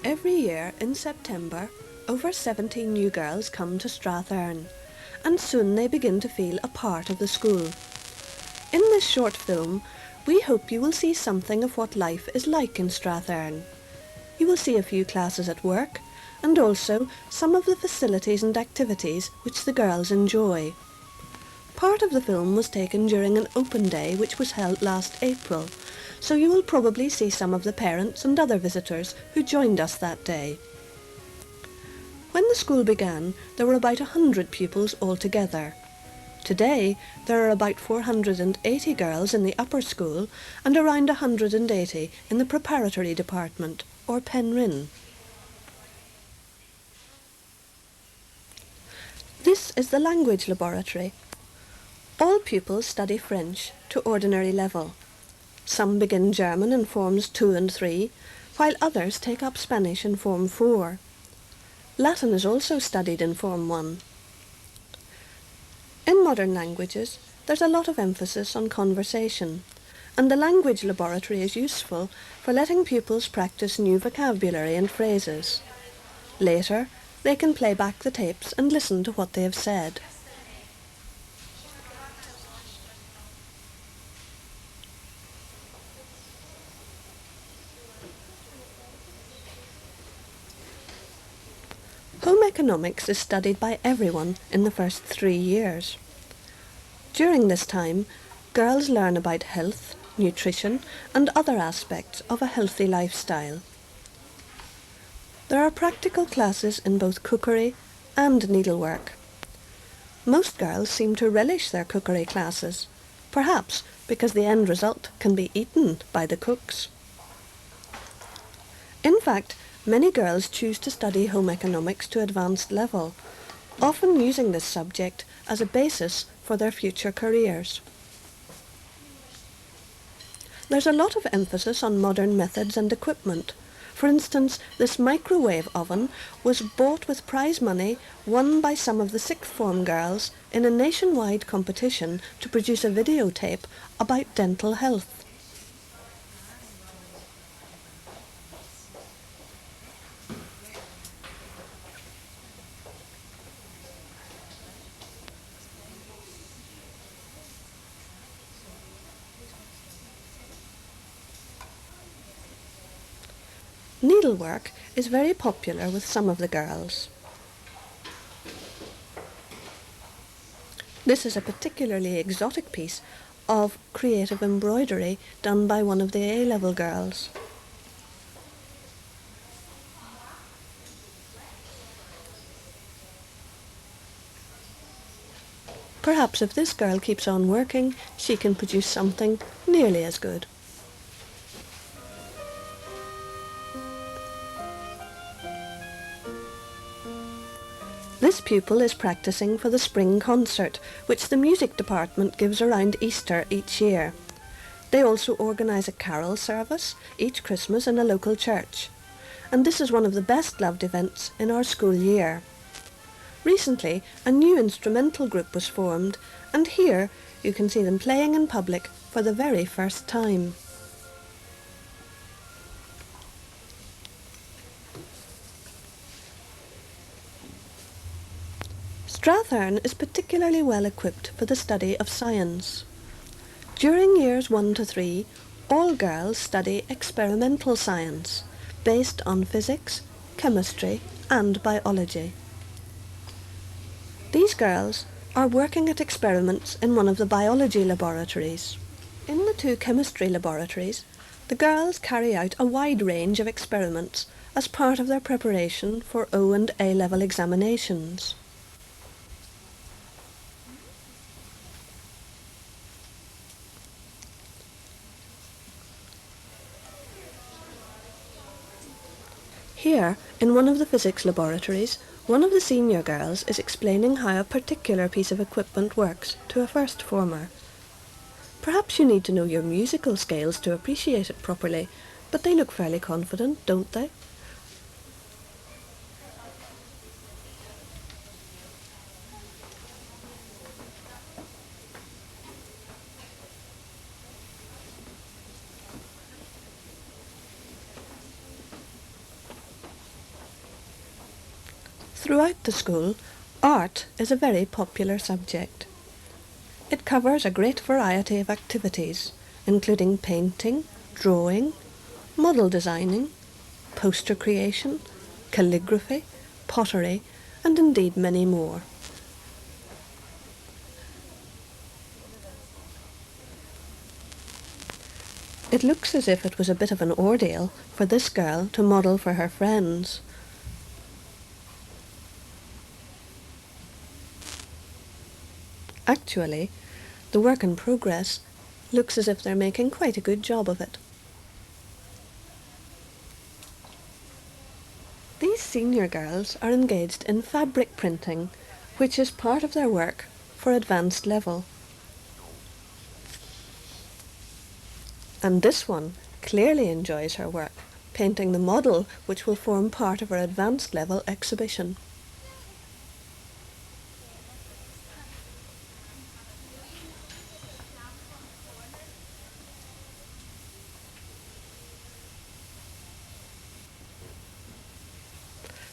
Every year in September, over 70 new girls come to Strathearn, and soon they begin to feel a part of the school. In this short film, we hope you will see something of what life is like in Strathearn. You will see a few classes at work, and also some of the facilities and activities which the girls enjoy. Part of the film was taken during an open day which was held last April, so you will probably see some of the parents and other visitors who joined us that day. When the school began, there were about 100 pupils altogether. Today, there are about 480 girls in the upper school and around 180 in the preparatory department, or Penryn. This is the language laboratory. All pupils study French to ordinary level. Some begin German in Forms 2 and 3, while others take up Spanish in Form 4. Latin is also studied in Form 1. In modern languages, there's a lot of emphasis on conversation, and the language laboratory is useful for letting pupils practice new vocabulary and phrases. Later, they can play back the tapes and listen to what they have said. Home economics is studied by everyone in the first 3 years. During this time, girls learn about health, nutrition, and other aspects of a healthy lifestyle. There are practical classes in both cookery and needlework. Most girls seem to relish their cookery classes, perhaps because the end result can be eaten by the cooks. In fact, many girls choose to study home economics to advanced level, often using this subject as a basis for their future careers. There's a lot of emphasis on modern methods and equipment. For instance, this microwave oven was bought with prize money won by some of the sixth form girls in a nationwide competition to produce a videotape about dental health. Needlework is very popular with some of the girls. This is a particularly exotic piece of creative embroidery done by one of the A-level girls. Perhaps if this girl keeps on working, she can produce something nearly as good. This pupil is practicing for the spring concert, which the music department gives around Easter each year. They also organise a carol service each Christmas in a local church, and this is one of the best loved events in our school year. Recently, a new instrumental group was formed, and here you can see them playing in public for the very first time. Strathearn is particularly well equipped for the study of science. During years 1 to 3, all girls study experimental science, based on physics, chemistry and biology. These girls are working at experiments in one of the biology laboratories. In the 2 chemistry laboratories, the girls carry out a wide range of experiments as part of their preparation for O and A-level examinations. Here, in one of the physics laboratories, one of the senior girls is explaining how a particular piece of equipment works to a first former. Perhaps you need to know your musical scales to appreciate it properly, but they look fairly confident, don't they? Throughout the school, art is a very popular subject. It covers a great variety of activities, including painting, drawing, model designing, poster creation, calligraphy, pottery, and indeed many more. It looks as if it was a bit of an ordeal for this girl to model for her friends. Actually, the work in progress looks as if they're making quite a good job of it. These senior girls are engaged in fabric printing, which is part of their work for advanced level. And this one clearly enjoys her work, painting the model which will form part of her advanced level exhibition.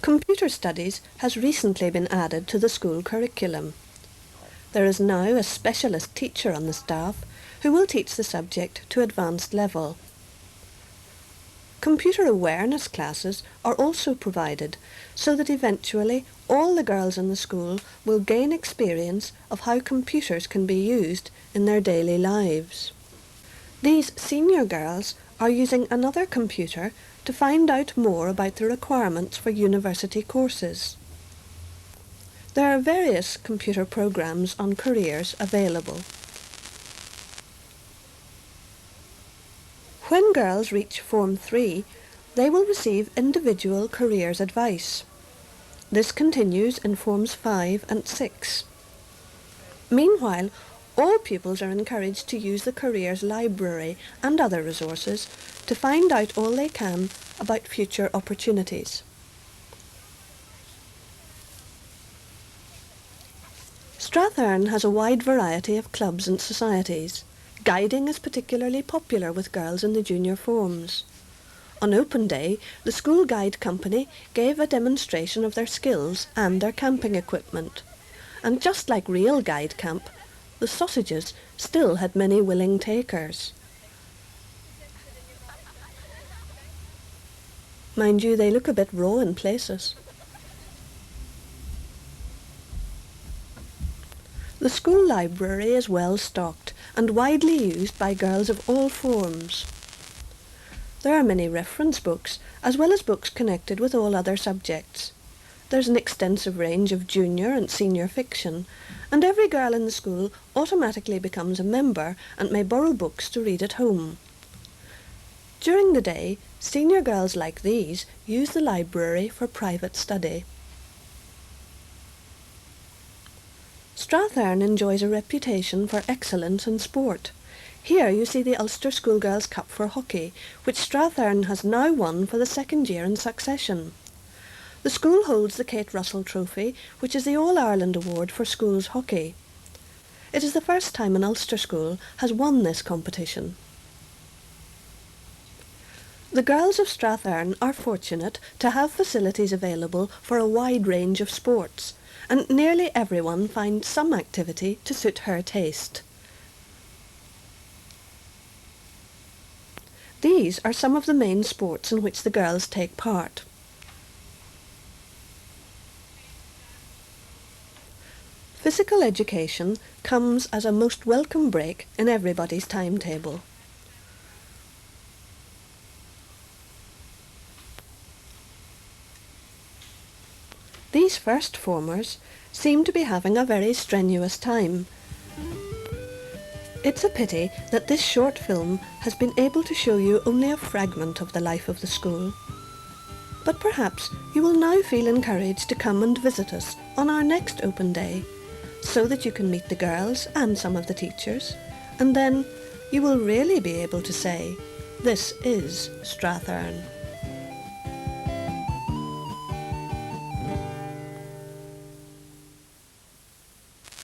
Computer studies has recently been added to the school curriculum. There is now a specialist teacher on the staff who will teach the subject to advanced level. Computer awareness classes are also provided so that eventually all the girls in the school will gain experience of how computers can be used in their daily lives. These senior girls are using another computer to find out more about the requirements for university courses. There are various computer programs on careers available. When girls reach Form 3, they will receive individual careers advice. This continues in Forms 5 and 6. Meanwhile, all pupils are encouraged to use the careers library and other resources to find out all they can about future opportunities. Strathearn has a wide variety of clubs and societies. Guiding is particularly popular with girls in the junior forms. On open day, the school guide company gave a demonstration of their skills and their camping equipment. And just like real guide camp, the sausages still had many willing takers. Mind you, they look a bit raw in places. The school library is well stocked and widely used by girls of all forms. There are many reference books, as well as books connected with all other subjects. There's an extensive range of junior and senior fiction, and every girl in the school automatically becomes a member and may borrow books to read at home. During the day, senior girls like these use the library for private study. Strathearn enjoys a reputation for excellence in sport. Here you see the Ulster Schoolgirls' Cup for hockey, which Strathearn has now won for the second year in succession. The school holds the Kate Russell Trophy, which is the All-Ireland Award for schools hockey. It is the first time an Ulster school has won this competition. The girls of Strathearn are fortunate to have facilities available for a wide range of sports, and nearly everyone finds some activity to suit her taste. These are some of the main sports in which the girls take part. Physical education comes as a most welcome break in everybody's timetable. These first formers seem to be having a very strenuous time. It's a pity that this short film has been able to show you only a fragment of the life of the school. But perhaps you will now feel encouraged to come and visit us on our next open day, so that you can meet the girls and some of the teachers, and then you will really be able to say, "This is Strathearn."